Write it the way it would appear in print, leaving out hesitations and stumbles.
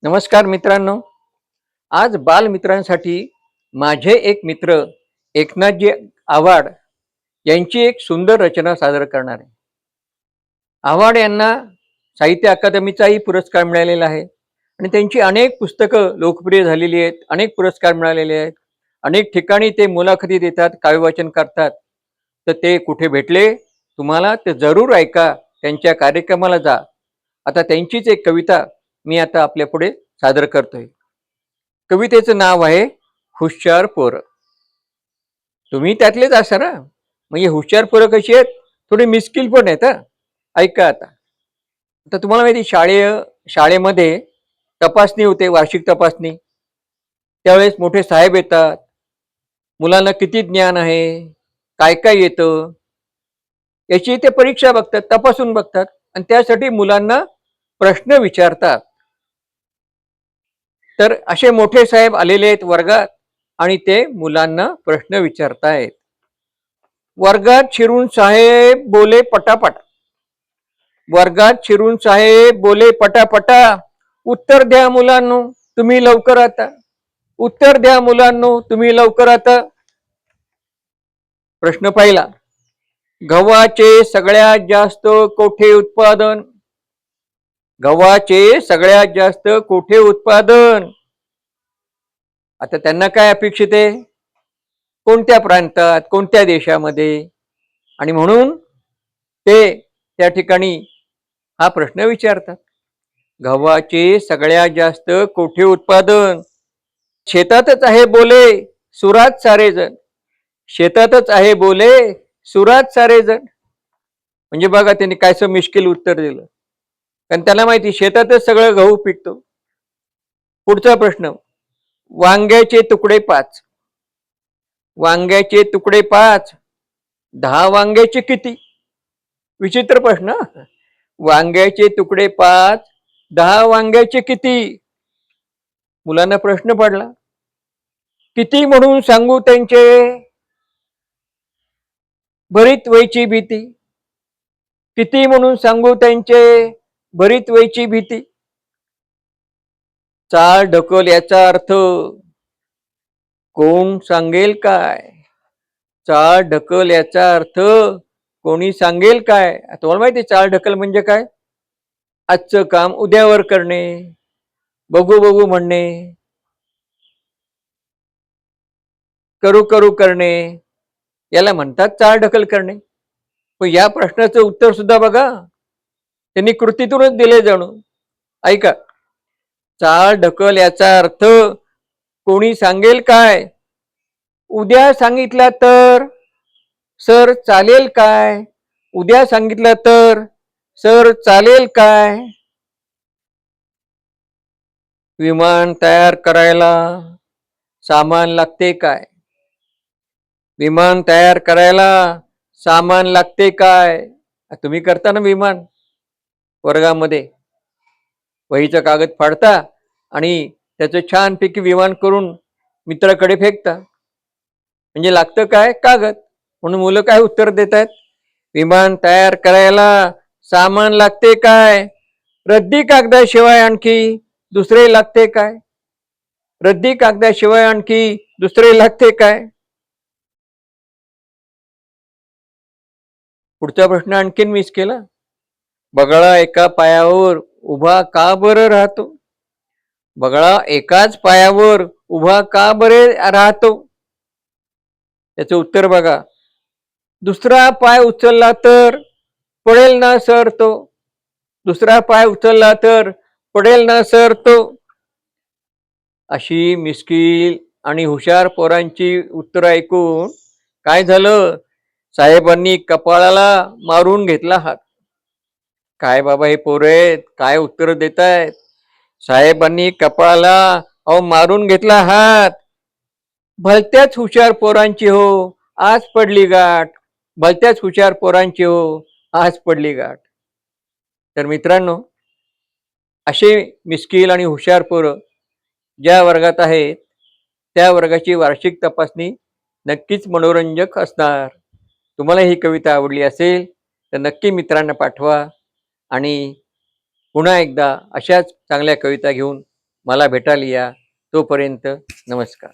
नमस्कार मित्रांनो. आज बालमित्रांसाठी माझे एक मित्र एकनाथजी आव्हाड यांची एक सुंदर रचना सादर करणार आहे. आव्हाड यांना साहित्य अकादमीचाही पुरस्कार मिळालेला आहे आणि त्यांची अनेक पुस्तकं लोकप्रिय झालेली आहेत. अनेक पुरस्कार मिळालेले आहेत. अनेक ठिकाणी ते मुलाखती देतात, काव्यवाचन करतात. तर ते कुठे भेटले तुम्हाला ते जरूर ऐका, त्यांच्या कार्यक्रमाला जा. आता त्यांचीच एक कविता मी आता आपल्या पुढे सादर करतोय. कवितेचं नाव आहे हुशार पोरं. तुम्ही त्यातलेच असा ना. म्हणजे हुशार पोरं कशी आहेत, थोडी मिस्किल पण आहेत. ऐका आता तुम्हाला माहिती शाळेमध्ये तपासणी होते, वार्षिक तपासणी. त्यावेळेस मोठे साहेब येतात, मुलांना किती ज्ञान आहे, काय काय येतं याची ते परीक्षा बघतात, तपासून बघतात आणि त्यासाठी मुलांना प्रश्न विचारतात. तर असे मोठे साहेब आलेले आहेत वर्गात आणि ते मुलांना प्रश्न विचारतायत. वर्गात शिरून साहेब बोले पटापट. वर्गात शिरून साहेब बोले पटापटा. उत्तर द्या मुलांनो तुम्ही लवकर आता. उत्तर द्या मुलांनो तुम्ही लवकर आता. प्रश्न पहिला. गव्हाचे सगळ्यात जास्त कोठे उत्पादन? गव्हाचे सगळ्यात जास्त कोठे उत्पादन? आता त्यांना काय अपेक्षित आहे, कोणत्या प्रांतात, कोणत्या देशामध्ये, आणि म्हणून ते त्या ठिकाणी हा प्रश्न विचारतात. गव्हाचे सगळ्यात जास्त कोठे उत्पादन? शेतातच आहे बोले सुरात सारे जण. शेतातच आहे बोले सुरात सारे जण. म्हणजे बघा त्यांनी कायचं मिश्किल उत्तर दिलं, कारण त्याला माहिती शेतातच सगळं गहू पिकतो. पुढचा प्रश्न. वांग्याचे तुकडे 5. वांग्याचे तुकडे 5. 10 वांग्याचे किती? विचित्र प्रश्न. वांग्याचे तुकडे 5, 10 वांग्याचे किती? मुलांना प्रश्न पडला. किती म्हणून सांगू त्यांचे भरीत व्हायची भीती? किती म्हणून सांगू त्यांचे भरीत व्हायची भीती? चाल ढकल याचा अर्थ कोण सांगेल काय? चाल ढकल याचा अर्थ कोणी सांगेल काय? तुम्हाला माहिती चाल ढकल म्हणजे काय? आजचं काम उद्यावर करणे, बघू बघू म्हणणे, करू करू करणे, याला म्हणतात चाल ढकल करणे. पण या प्रश्नाचं उत्तर सुद्धा बघा, त्यांनी कृतीतूनच दिले जणू. ऐका. चाल ढकल याचा अर्थ कोणी सांगेल काय? उद्या सांगितला तर सर चालेल काय? उद्या सांगितलं तर सर चालेल काय? विमान तयार करायला सामान लागते काय? विमान तयार करायला सामान लागते काय? तुम्ही करता ना विमान वर्गामध्ये. वहीचं कागद फाडता आणि त्याचं छानपैकी विमान करून मित्राकडे फेकता. म्हणजे लागतं काय? कागद. म्हणून मुलं काय उत्तर देत आहेत? विमान तयार करायला सामान लागते काय? रद्दी कागदाशिवाय आणखी दुसरे लागते काय? रद्दी कागदाशिवाय आणखी दुसरे लागते काय? पुढचा प्रश्न आणखीन मिस केला. बगळा एका पायावर उभा का बरं राहतो? बगळा एकाच पायावर उभा का बरे राहतो? त्याचं उत्तर बघा. दुसरा पाय उचलला तर पडेल ना सर तो. दुसरा पाय उचलला तर पडेल ना सर तो. अशी मिस्किल आणि हुशार पोरांची उत्तर ऐकून काय झालं? साहेबांनी कपाळाला मारून घेतला हात. काय बाबा हे पोरं आहेत, काय उत्तर देत आहेत? साहेबांनी कपाळाला मारून घेतला हात. भलत्याच हुशार पोरांची हो आज पडली गाठ. भलत्याच हुशार पोरांची हो आज पडली गाठ. तर मित्रांनो, असे मिस्किल आणि हुशार पोरं ज्या वर्गात आहेत त्या वर्गाची वार्षिक तपासणी नक्कीच मनोरंजक असणार. तुम्हाला ही कविता आवडली असेल तर नक्की मित्रांना पाठवा आणि पुन्हा एकदा अशाच चांगल्या कविता घेऊन मला भेटायला या. तोपर्यंत नमस्कार.